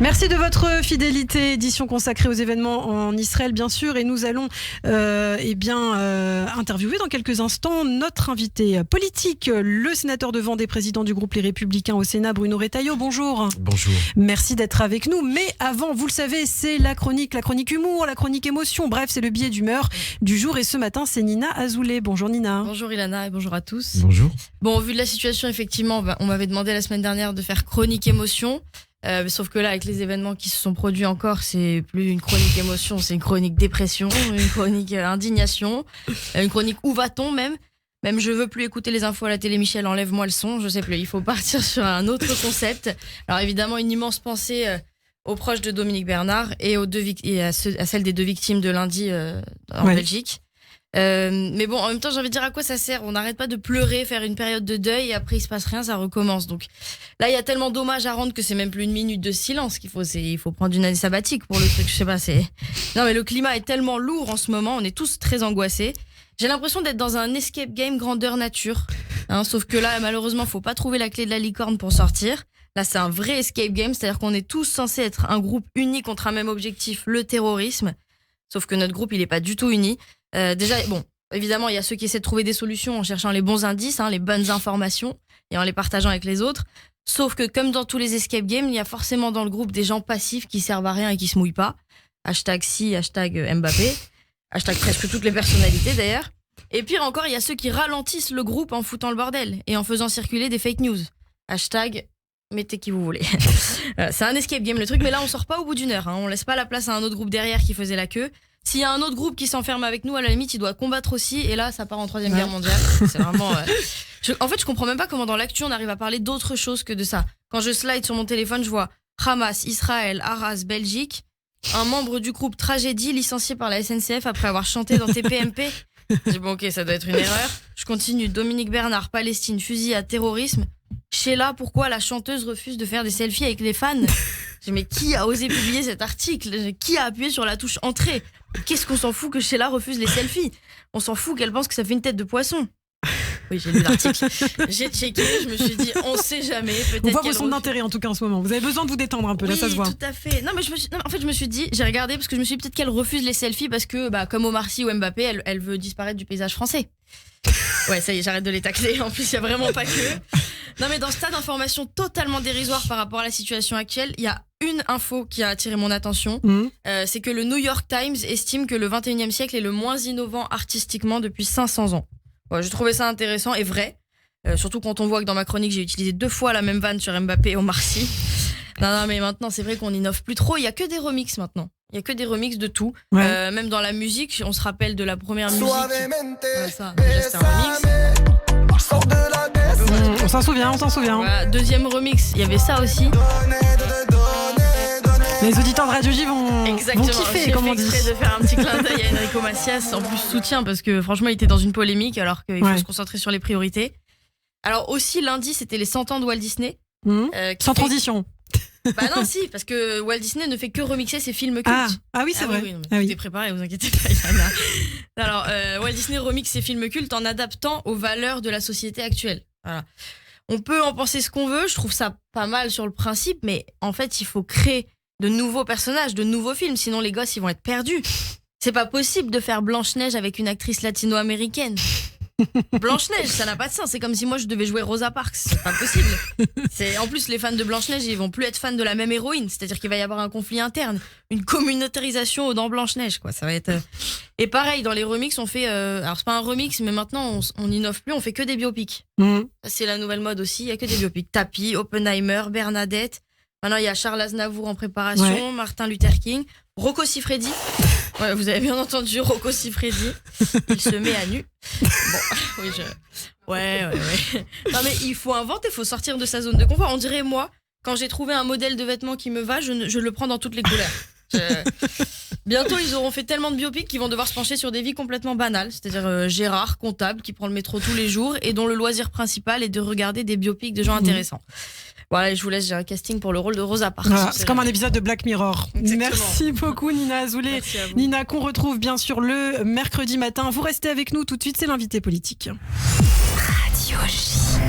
Merci de votre fidélité. Édition consacrée aux événements en Israël, bien sûr. Et nous allons interviewer dans quelques instants notre invité politique, le sénateur de Vendée, président du groupe Les Républicains au Sénat, Bruno Retailleau. Bonjour. Bonjour. Merci d'être avec nous. Mais avant, vous le savez, c'est la chronique humour, la chronique émotion. Bref, c'est le billet d'humeur du jour. Et ce matin, c'est Nina Azoulay. Bonjour Nina. Bonjour Ilana et bonjour à tous. Bonjour. Bon, au vu de la situation, effectivement, on m'avait demandé la semaine dernière de faire chronique émotion. Sauf que là, avec les événements qui se sont produits encore, c'est plus une chronique émotion, c'est une chronique dépression, une chronique indignation, une chronique où va-t-on même. Même je veux plus écouter les infos à la télé, Michel, enlève-moi le son, je sais plus, il faut partir sur un autre concept. Alors évidemment, une immense pensée aux proches de Dominique Bernard et à celle des 2 victimes de lundi en Belgique. Mais bon, en même temps, j'ai envie de dire à quoi ça sert. On n'arrête pas de pleurer, faire une période de deuil et après il se passe rien, ça recommence. Donc là, il y a tellement d'hommages à rendre que c'est même plus une minute de silence qu'il faut. Il faut prendre une année sabbatique pour le truc. Je sais pas. Non, mais le climat est tellement lourd en ce moment. On est tous très angoissés. J'ai l'impression d'être dans un escape game grandeur nature. Sauf que là, malheureusement, faut pas trouver la clé de la licorne pour sortir. Là, c'est un vrai escape game, c'est-à-dire qu'on est tous censés être un groupe uni contre un même objectif, le terrorisme. Sauf que notre groupe, il est pas du tout uni. Déjà, bon, évidemment, il y a ceux qui essaient de trouver des solutions en cherchant les bons indices, les bonnes informations et en les partageant avec les autres. Sauf que, comme dans tous les escape games, il y a forcément dans le groupe des gens passifs qui servent à rien et qui se mouillent pas. #si, #Mbappé, presque toutes les personnalités d'ailleurs. Et pire encore, il y a ceux qui ralentissent le groupe en foutant le bordel et en faisant circuler des fake news. Mettez qui vous voulez. C'est un escape game le truc, mais là on sort pas au bout d'une heure. On laisse pas la place à un autre groupe derrière qui faisait la queue. S'il y a un autre groupe qui s'enferme avec nous, à la limite, il doit combattre aussi. Et là, ça part en 3e guerre mondiale. C'est vraiment. En fait, je comprends même pas comment dans l'actu on arrive à parler d'autre chose que de ça. Quand je slide sur mon téléphone, je vois Hamas, Israël, Arras, Belgique. Un membre du groupe Tragédie licencié par la SNCF après avoir chanté dans TPMP. Je dis bon, ok, ça doit être une erreur. Je continue. Dominique Bernard, Palestine, fusillade, terrorisme. Sheila, pourquoi la chanteuse refuse de faire des selfies avec les fans? Mais qui a osé publier cet article? Qui a appuyé sur la touche entrée? Qu'est-ce qu'on s'en fout que Sheila refuse les selfies? On s'en fout qu'elle pense que ça fait une tête de poisson. Oui, j'ai lu l'article. J'ai checké, je me suis dit, on sait jamais. On voit vos centres d'intérêt en tout cas en ce moment. Vous avez besoin de vous détendre un peu, là ça se voit. Oui, tout à fait. Non, mais en fait, je me suis dit, j'ai regardé parce que je me suis dit peut-être qu'elle refuse les selfies parce que, comme Omar Sy ou Mbappé, elle veut disparaître du paysage français. Ouais, ça y est, j'arrête de les tacler. En plus, il n'y a vraiment pas que. Non, mais dans ce tas d'informations totalement dérisoires par rapport à la situation actuelle, il y a une info qui a attiré mon attention. C'est que le New York Times estime que le 21e siècle est le moins innovant artistiquement depuis 500 ans. Ouais, je trouvais ça intéressant et vrai. Surtout quand on voit que dans ma chronique, j'ai utilisé 2 fois la même vanne sur Mbappé et Omar Sy. Non, mais maintenant, c'est vrai qu'on innove plus trop. Il y a que des remixes maintenant. Il y a que des remixes de tout. Ouais. Même dans la musique, on se rappelle de la première musique. Ça, déjà, c'était un remix. On s'en souvient. Voilà, 2e remix, il y avait ça aussi. Les auditeurs de Radio J vont kiffer, comme on dit. J'ai fait exprès de faire un petit clin d'œil à Enrico Macias, en plus soutien, parce que franchement, il était dans une polémique, alors qu'il faut se concentrer sur les priorités. Alors aussi, lundi, c'était les 100 ans de Walt Disney. Sans transition. Bah non, si, parce que Walt Disney ne fait que remixer ses films cultes. Ah oui, c'est vrai. Oui, tout est préparé, vous inquiétez pas, Yana. Alors, Walt Disney remixe ses films cultes en adaptant aux valeurs de la société actuelle. Voilà. On peut en penser ce qu'on veut, je trouve ça pas mal sur le principe, mais en fait, il faut créer de nouveaux personnages, de nouveaux films, sinon les gosses, ils vont être perdus. C'est pas possible de faire Blanche-Neige avec une actrice latino-américaine. Blanche-Neige, ça n'a pas de sens. C'est comme si moi je devais jouer Rosa Parks. C'est pas possible. En plus, les fans de Blanche-Neige, ils vont plus être fans de la même héroïne. C'est-à-dire qu'il va y avoir un conflit interne, une communautarisation dans Blanche-Neige, quoi. Ça va être. Et pareil, dans les remixes, on fait. Alors c'est pas un remix, mais maintenant on innove plus. On fait que des biopics. C'est la nouvelle mode aussi. Il y a que des biopics. Tapi, Oppenheimer, Bernadette. Maintenant, il y a Charles Aznavour en préparation, Martin Luther King, Rocco Siffredi. Ouais, vous avez bien entendu, Rocco Siffredi. Il se met à nu. Bon, oui, Ouais. Non, mais il faut inventer, il faut sortir de sa zone de confort. On dirait, moi, quand j'ai trouvé un modèle de vêtements qui me va, je le prends dans toutes les couleurs. Bientôt, ils auront fait tellement de biopics qu'ils vont devoir se pencher sur des vies complètement banales. C'est-à-dire Gérard, comptable, qui prend le métro tous les jours et dont le loisir principal est de regarder des biopics de gens intéressants. Voilà, je vous laisse, j'ai un casting pour le rôle de Rosa Parks. Voilà, c'est comme un épisode de Black Mirror. Exactement. Merci beaucoup Nina Azoulay. Nina, qu'on retrouve bien sûr le mercredi matin. Vous restez avec nous tout de suite, c'est l'invité politique. Radio J.